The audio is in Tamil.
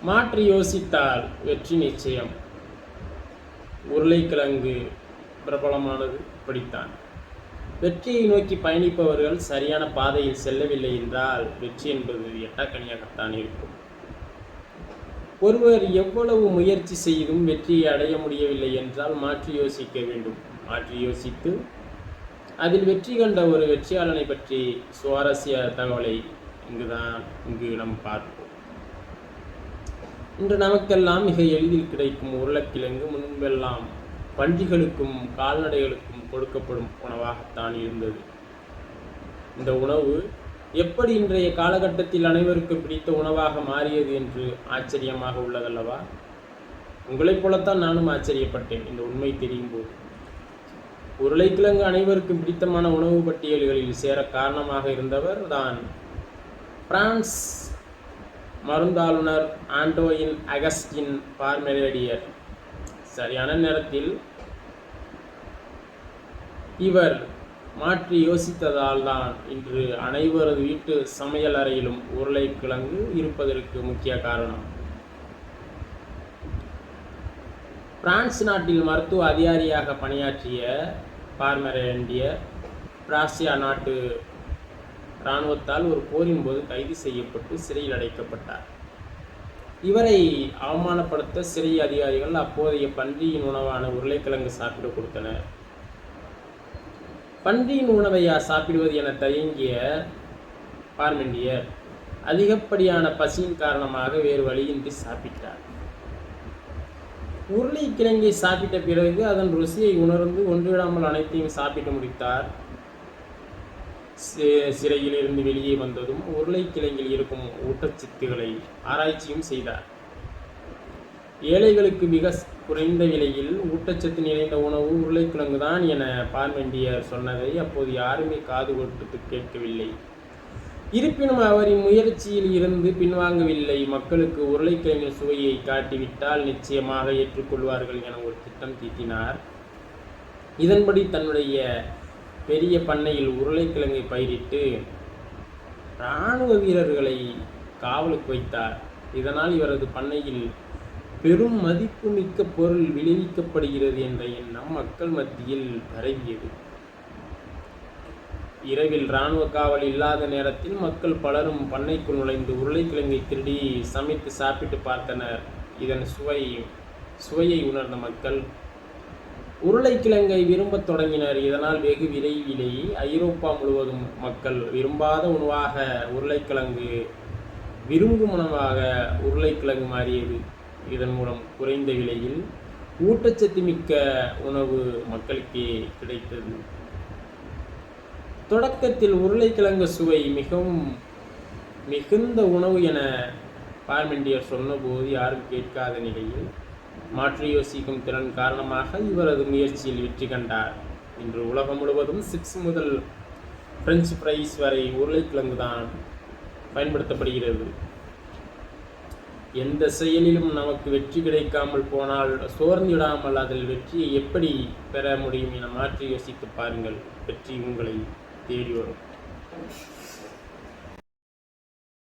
மாற்றி யோசித்தால் வெற்றி நிச்சயம். உருளைக்கிழங்கு பிரபலமானது இப்படித்தான். வெற்றியை நோக்கி பயணிப்பவர்கள் சரியான பாதையில் செல்லவில்லை என்றால் வெற்றி என்பது எட்டாக்கனியாகத்தான் இருக்கும். ஒருவர் எவ்வளவு முயற்சி செய்தும் வெற்றியை அடைய முடியவில்லை என்றால் மாற்றி யோசிக்க வேண்டும். மாற்றி யோசித்து அதில் வெற்றி கண்ட ஒரு வெற்றியாளனை பற்றி சுவாரஸ்ய தகவலை இங்கு நாம் பார்ப்போம். இன்று நமக்கெல்லாம் மிக எளிதில் கிடைக்கும் உருளைக்கிழங்கு முன்பெல்லாம் பன்றிகளுக்கும் கால்நடைகளுக்கும் கொடுக்கப்படும் உணவாகத்தான் இருந்தது. இந்த உணவு எப்படி இன்றைய காலகட்டத்தில் அனைவருக்கும் பிடித்த உணவாக மாறியது என்று ஆச்சரியமாக உள்ளதல்லவா? உங்களைப் போலத்தான் நானும் ஆச்சரியப்பட்டேன் இந்த உண்மை தெரியும் போது. உருளைக்கிழங்கு அனைவருக்கும் பிடித்தமான உணவு பட்டியல்களில் சேர காரணமாக இருந்தவர் தான் பிரான்ஸ் மருந்தாளுநர் ஆண்டோயின் அகஸ்டின் பார்மெரேடியர். சரியான நேரத்தில் இவர் மாற்றி யோசித்ததால் தான் இன்று அனைவரது வீட்டு சமையல் அறையிலும் உருளைக்கிழங்கு இருப்பதற்கு முக்கிய காரணம். பிரான்ஸ் நாட்டில் மருத்துவ அதிகாரியாக பணியாற்றிய பார்மெரேடியர் பிராசியா நாட்டு இராணுவத்தால் ஒரு போரின் போது கைது செய்யப்பட்டு சிறையில் அடைக்கப்பட்டார். இவரை அவமானப்படுத்த சிறை அதிகாரிகள் அப்போதைய பன்றியின் உணவான உருளைக்கிழங்கு சாப்பிட கொடுத்தனர். பன்றியின் உணவையா சாப்பிடுவது என தயங்கிய பார்மெரேடியர் அதிகப்படியான பசியின் காரணமாக வேறு வழியின்றி சாப்பிட்டார். உருளைக்கிழங்கை சாப்பிட்ட பிறகு அதன் ருசியை உணர்ந்து ஒன்றுவிடாமல் அனைத்தையும் சாப்பிட்டு முடித்தார். சிறையில் இருந்து வெளியே வந்ததும் உருளைக்கிழங்கில் இருக்கும் ஊட்டச்சத்துக்களை ஆராய்ச்சியும் செய்தார். ஏழைகளுக்கு மிக குறைந்த விலையில் ஊட்டச்சத்து நிறைந்த உணவு உருளைக்கிழங்கு தான் என பார்மெரேடியர் சொன்னதை அப்போது யாருமே காது கொடுத்து கேட்கவில்லை. இருப்பினும் அவரின் முயற்சியில் இருந்து பின்வாங்கவில்லை. மக்களுக்கு உருளைக்கிழங்கின் சுவையை காட்டிவிட்டால் நிச்சயமாக ஏற்றுக்கொள்வார்கள் என ஒரு திட்டம் தீட்டினார். இதன்படி தன்னுடைய பெரிய பண்ணையில் உருளைக்கிழங்கை பயிரிட்டு இராணுவ வீரர்களை காவலுக்கு வைத்தார். இதனால் இவரது பண்ணையில் பெரும் மதிப்புமிக்க பொருள் விளைவிக்கப்படுகிறது என்ற எண்ணம் மக்கள் மத்தியில் பரவியது. இரவில் இராணுவ காவல் இல்லாத நேரத்தில் மக்கள் பலரும் பண்ணைக்குள் நுழைந்து உருளைக்கிழங்கை திருடி சமைத்து சாப்பிட்டு பார்த்தனர். இதன் சுவையை உணர்ந்த மக்கள் உருளைக்கிழங்கை விரும்பத் தொடங்கினர். இதனால் வெகு விரைவிலேயே ஐரோப்பா முழுவதும் மக்கள் விரும்பாத உணவாக உருளைக்கிழங்கு விரும்பும் உணவாக உருளைக்கிழங்கு மாறியது. இதன் மூலம் குறைந்த விலையில் ஊட்டச்சத்து மிக்க உணவு மக்களுக்கே கிடைத்தது. தொடக்கத்தில் உருளைக்கிழங்கு சுவை மிகுந்த உணவு என பார்மெரேடியர் சொன்னபோது யாரும் கேட்காத நிலையில் மாற்றி யோசிக்கும் திறன் காரணமாக இவரது முயற்சியில் வெற்றி கண்டார். இன்று உலகம் முழுவதும் சிப்ஸ் முதல் பிரெஞ்சு ஃப்ரைஸ் வரை உருளைக்கிழங்கு தான் பயன்படுத்தப்படுகிறது. எந்த செயலிலும் நமக்கு வெற்றி கிடைக்காமல் போனால் சோர்ந்திடாமல் அதில் வெற்றியை எப்படி பெற முடியும் என மாற்றி யோசித்து பாருங்கள். வெற்றி உங்களை தேடி வரும்.